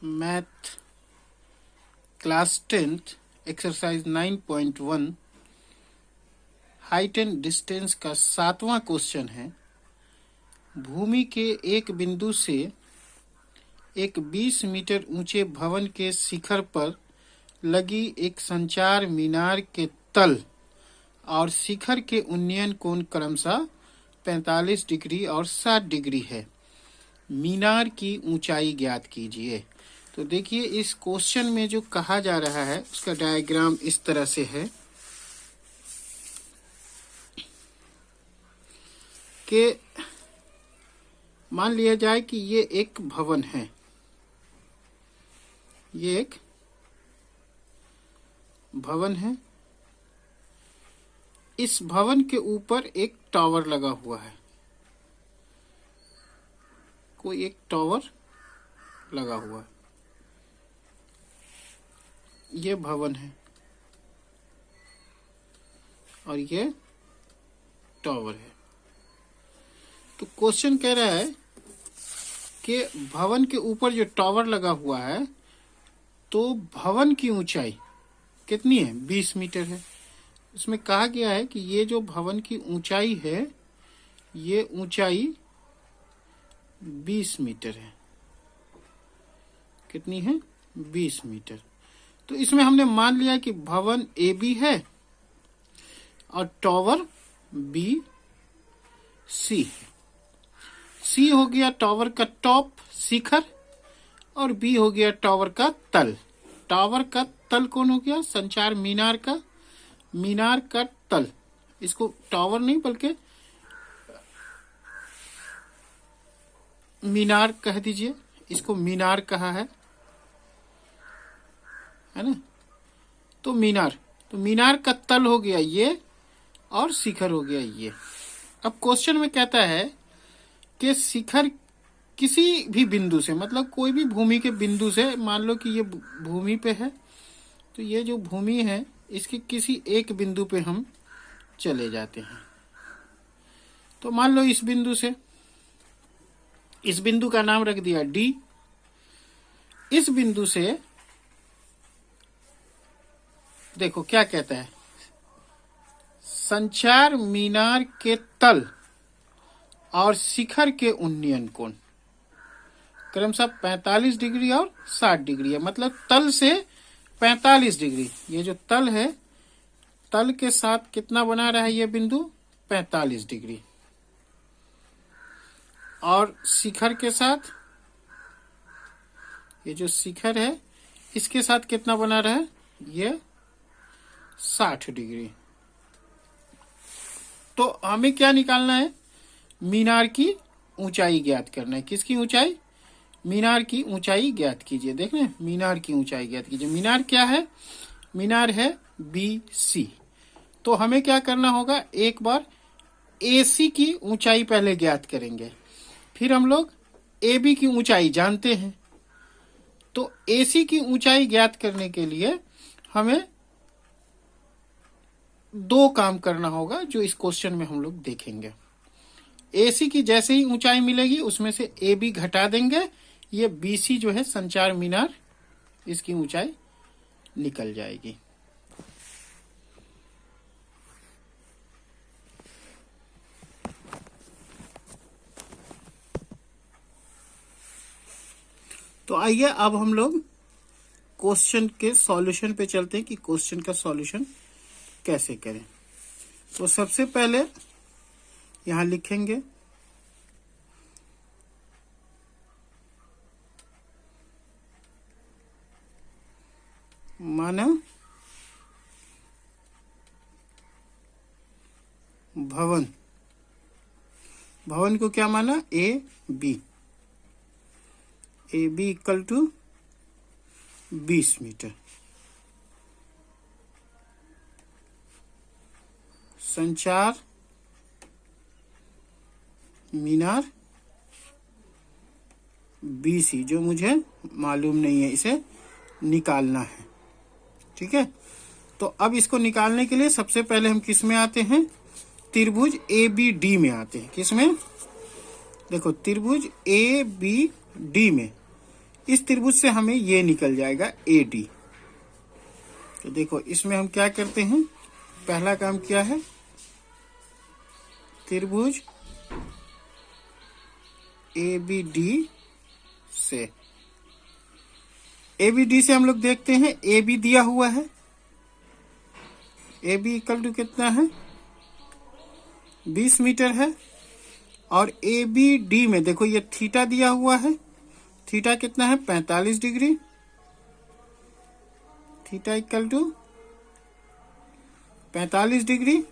Math class 10th exercise 9.1 height and distance का 7वां question है। भूमि के एक बिंदु से एक 20 मीटर ऊंचे भवन के शिखर पर लगी एक संचार मीनार के तल और शिखर के उन्नयन कोण क्रमशः 45 डिग्री और 60 डिग्री है। मीनार की ऊंचाई ज्ञात कीजिए। तो देखिए, इस क्वेश्चन में जो कहा जा रहा है उसका डायग्राम इस तरह से है कि मान लिया जाए कि ये एक भवन है, ये एक भवन है। इस भवन के ऊपर एक टावर लगा हुआ है, कोई एक टावर लगा हुआ है। ये भवन है और ये टावर है। तो क्वेश्चन कह रहा है कि भवन के ऊपर जो टावर लगा हुआ है तो भवन की ऊंचाई कितनी है? 20 मीटर है। इसमें कहा गया है कि ये जो भवन की ऊंचाई है ये ऊंचाई 20 मीटर है। कितनी है? 20 मीटर। तो इसमें हमने मान लिया कि भवन ए बी है और टावर बी सी है। सी हो गया टावर का टॉप शिखर और बी हो गया टावर का तल। टावर का तल कौन हो गया? संचार मीनार का, मीनार का तल। इसको टावर नहीं बल्कि मीनार कह दीजिए, इसको मीनार कहा है ना। तो मीनार का तल हो गया ये और शिखर हो गया ये। अब क्वेश्चन में कहता है कि शिखर किसी भी बिंदु से, मतलब कोई भी भूमि के बिंदु से, मान लो कि ये भूमि पे है तो ये जो भूमि है इसके किसी एक बिंदु पे हम चले जाते हैं। तो मान लो इस बिंदु से, इस बिंदु का नाम रख दिया डी। इस बिंदु से देखो क्या कहता है, संचार मीनार के तल और शिखर के उन्नयन कोण क्रमशः 45 डिग्री और 60 डिग्री है। मतलब तल से 45 डिग्री। ये जो तल है, तल के साथ कितना बना रहा है ये बिंदु? 45 डिग्री। और शिखर के साथ, ये जो शिखर है इसके साथ कितना बना रहा है? ये 60 डिग्री। तो हमें क्या निकालना है? मीनार की ऊंचाई ज्ञात करना है। किसकी ऊंचाई? मीनार की ऊंचाई ज्ञात कीजिए। देख रहे हैं, मीनार की ऊंचाई ज्ञात कीजिए। मीनार क्या है? मीनार है BC। तो हमें क्या करना होगा? एक बार AC की ऊंचाई पहले ज्ञात करेंगे, फिर हम लोग AB की ऊंचाई जानते हैं। तो AC की ऊंचाई ज्ञात करने के लिए हमें दो काम करना होगा जो इस क्वेश्चन में हम लोग देखेंगे। AC की जैसे ही ऊंचाई मिलेगी उसमें से AB घटा देंगे, ये BC जो है संचार मीनार, इसकी ऊंचाई निकल जाएगी। तो आइए अब हम लोग क्वेश्चन के सॉल्यूशन पे चलते हैं कि क्वेश्चन का सॉल्यूशन कैसे करें। तो सबसे पहले यहां लिखेंगे माना भवन। भवन को क्या माना? AB। AB equal to 20 metre. Sanchar Minar BC जो मुझे मालूम नहीं है, इसे निकालना है। ठीक है। तो अब इसको निकालने के लिए सबसे पहले हम किस में आते हैं? त्रिभुज ABD में आते हैं। किस में? देखो, त्रिभुज ABD में इस त्रिभुज से हमें ये निकल जाएगा AD। तो देखो इसमें हम क्या करते हैं, पहला काम क्या है, त्रिभुज ABD से हम लोग देखते हैं AB दिया हुआ है, AB इक्वल टू कितना है 20 मीटर है। और ABD में देखो ये थीटा दिया हुआ है, थीटा कितना है 45 degree, theta equal to 45 degree.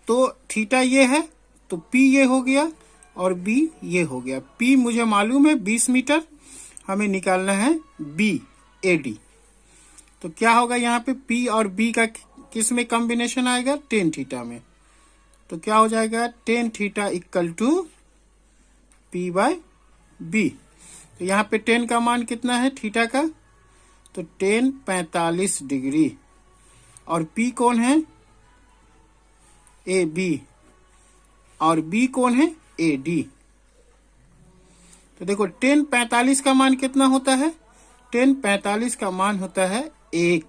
तो थीटा ये है तो P ये हो गया और B ये हो गया। P मुझे मालूम है 20 मीटर, हमें निकालना है BAD। तो क्या होगा यहाँ पे P और B का किस में कॉम्बिनेशन आएगा, टेन थीटा में। तो क्या हो जाएगा tan theta equal to P/B। तो यहाँ पे टेन का मान कितना है थीटा का, तो टेन 45 डिग्री। और P कौन है AB और B कौन है AD। तो देखो टेन 45 का मान कितना होता है, टेन 45 का मान होता है 1।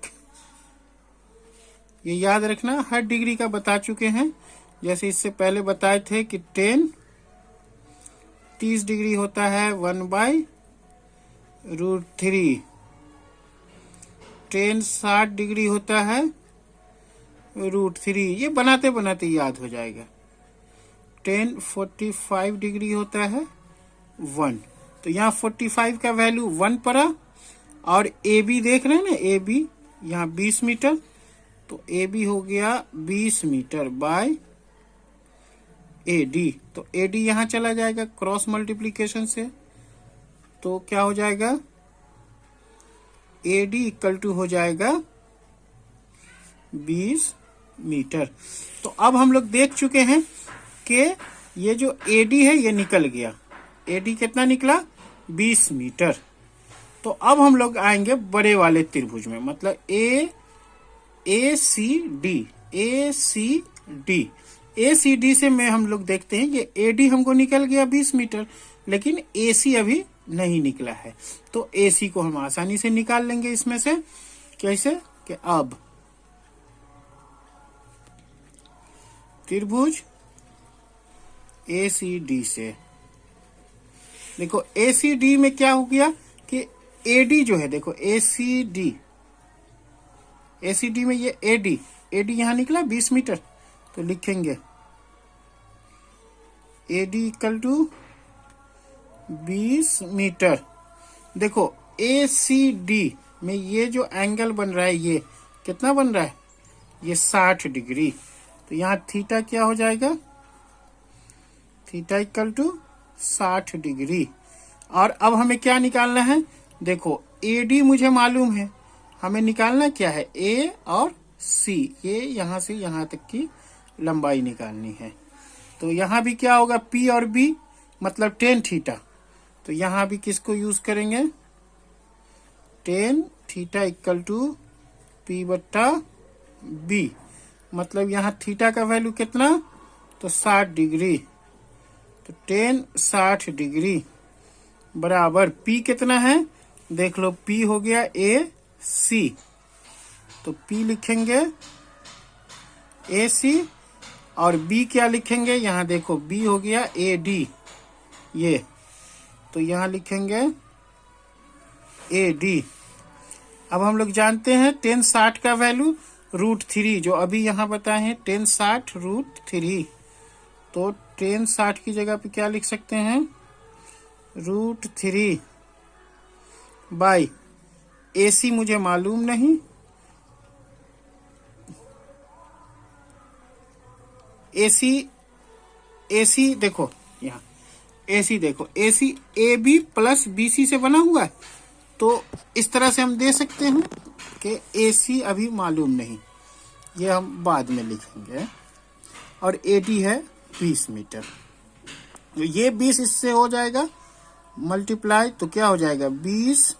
ये याद रखना, हर डिग्री का बता चुके हैं। जैसे इससे पहले बताए थे कि टेन 30 डिग्री होता है 1/√3, टेन 60 डिग्री होता है √3। ये बनाते बनाते याद हो जाएगा। टेन 45 डिग्री होता है 1। तो यहाँ 45 का वैल्यू 1 पड़ा। और AB देख रहे हैं ना, AB यहाँ 20 मीटर, तो AB हो गया 20 मीटर बाय AD। तो AD यहाँ चला जाएगा क्रॉस मल्टीप्लीकेशन से, तो क्या हो जाएगा AD इक्वल टू हो जाएगा 20 मीटर। तो अब हम लोग देख चुके हैं कि ये जो AD है ये निकल गया। AD कितना निकला 20 मीटर। तो अब हम लोग आएंगे बड़े वाले त्रिभुज में, मतलब ACD से में हम लोग देखते हैं कि AD हमको निकल गया 20 मीटर, लेकिन AC अभी नहीं निकला है। तो AC को हम आसानी से निकाल लेंगे इसमें से। कैसे कि अब त्रिभुज ACD से देखो, ACD में क्या हो गया कि AD जो है, देखो ACD में ये AD यहां निकला 20 मीटर, तो लिखेंगे AD इक्वल टू 20 मीटर। देखो ACD में ये जो एंगल बन रहा है ये कितना बन रहा है, ये 60 डिग्री। तो यहाँ थीटा क्या हो जाएगा, थीटा इक्वल टू 60 डिग्री। और अब हमें क्या निकालना है, देखो AD मुझे मालूम है, हमें निकालना क्या है A और C, ये यहां से यहां तक की लंबाई निकालनी है। तो यहां भी क्या होगा P और B मतलब टेन थीटा। तो यहां भी किसको यूज करेंगे, tan theta equal to P/B। मतलब यहां थीटा का वैल्यू कितना, तो 60 डिग्री। तो टेन 60 डिग्री बराबर P कितना है, देख लो P हो गया AC। तो P लिखेंगे AC और B क्या लिखेंगे, यहाँ देखो B हो गया AD ये, तो यहाँ लिखेंगे AD। अब हम लोग जानते हैं टेन 60 का वैल्यू √3, जो अभी यहाँ बताए हैं टेन 60 √3। तो टेन 60 की जगह पे क्या लिख सकते हैं, √3 बाई AC मुझे मालूम नहीं, AC देखो यहाँ AC देखो AC AB प्लस BC से बना हुआ है। तो इस तरह से हम दे सकते हैं कि AC अभी मालूम नहीं, ये हम बाद में लिखेंगे। और AD है 20 मीटर, तो ये 20 इससे हो जाएगा मल्टीप्लाई, तो क्या हो जाएगा 20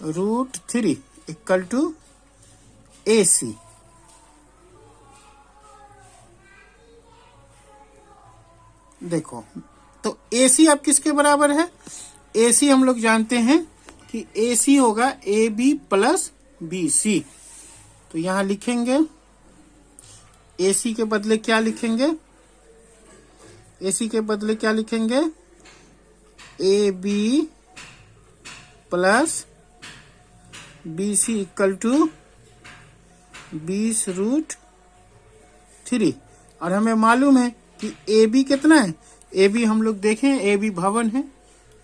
√3 इक्वल टू AC। देखो तो AC अब किसके बराबर है, AC हम लोग जानते हैं कि AC होगा AB प्लस BC। तो यहां लिखेंगे AC के बदले क्या लिखेंगे, AC के बदले क्या लिखेंगे, AB plus BC equal to 20√3। और हमें मालूम है कि AB कितना है, AB हम लोग देखें, AB भवन है,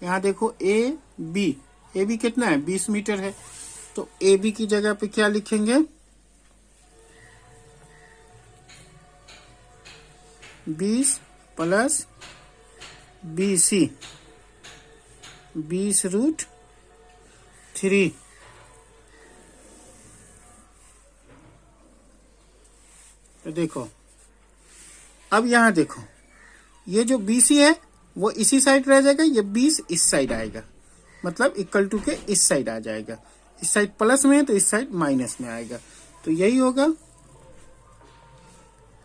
यहाँ देखो AB कितना है, 20 मीटर है। तो AB की जगह पे क्या लिखेंगे, 20 प्लस BC 20√3। तो देखो अब यहां देखो, ये जो BC है वो इसी साइड रह जाएगा, ये 20 इस साइड आएगा, मतलब इक्वल टू के इस साइड आ जाएगा। इस साइड प्लस में है तो इस साइड माइनस में आएगा। तो यही होगा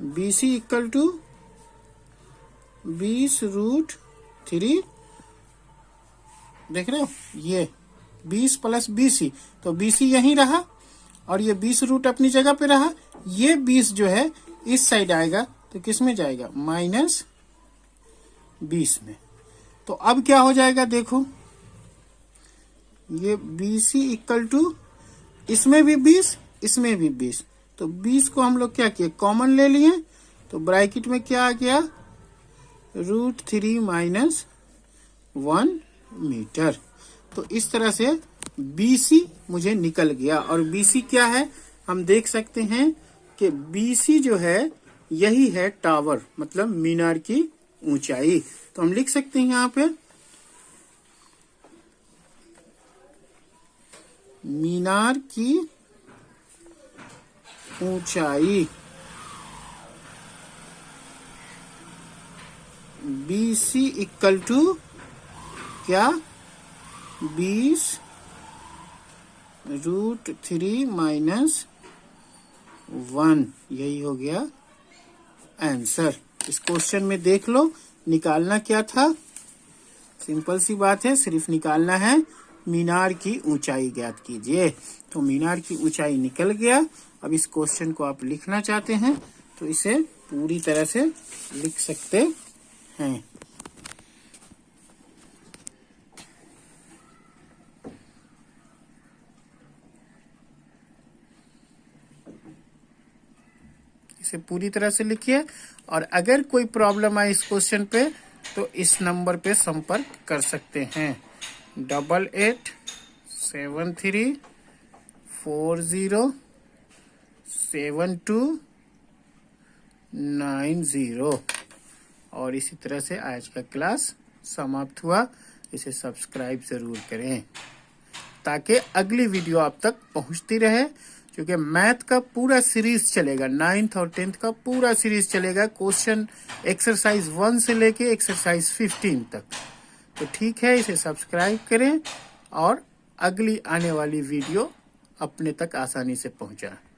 BC इक्वल टू 20√3। देख रहे हो, ये 20 प्लस BC, तो BC यहीं रहा और ये 20 रूट अपनी जगह पे रहा। ये 20 जो है इस साइड आएगा तो किस में जाएगा, -20 में। तो अब क्या हो जाएगा, देखो ये BC इक्वल टू, इसमें भी 20 इसमें भी 20, तो 20 को हम लोग क्या किए, कॉमन ले लिए, तो ब्रैकेट में क्या आ गया, √3 माइनस 1 मीटर। तो इस तरह से BC मुझे निकल गया। और BC क्या है, हम देख सकते हैं कि BC जो है यही है टावर, मतलब मीनार की ऊंचाई। तो हम लिख सकते हैं यहाँ पे मीनार की ऊंचाई BC इक्वल टू क्या, 20√3 माइनस 1। यही हो गया आंसर। इस क्वेश्चन में देख लो, निकालना क्या था, सिंपल सी बात है, सिर्फ निकालना है मीनार की ऊंचाई ज्ञात कीजिए। तो मीनार की ऊंचाई निकल गया। अब इस क्वेश्चन को आप लिखना चाहते हैं तो इसे पूरी तरह से लिख सकते हैं। इसे पूरी तरह से लिखिए, और अगर कोई प्रॉब्लम आए इस क्वेश्चन पे तो इस नंबर पे संपर्क कर सकते हैं, 8873407290। और इसी तरह से आज का क्लास समाप्त हुआ। इसे सब्सक्राइब जरूर करें ताकि अगली वीडियो आप तक पहुंचती रहे, क्योंकि मैथ का पूरा सीरीज चलेगा, 9th और 10th का पूरा सीरीज चलेगा, क्वेश्चन एक्सरसाइज 1 से लेके एक्सरसाइज 15 तक। तो ठीक है, इसे सब्सक्राइब करें और अगली आने वाली वीडियो अपने तक आसानी से पहुंचाएं।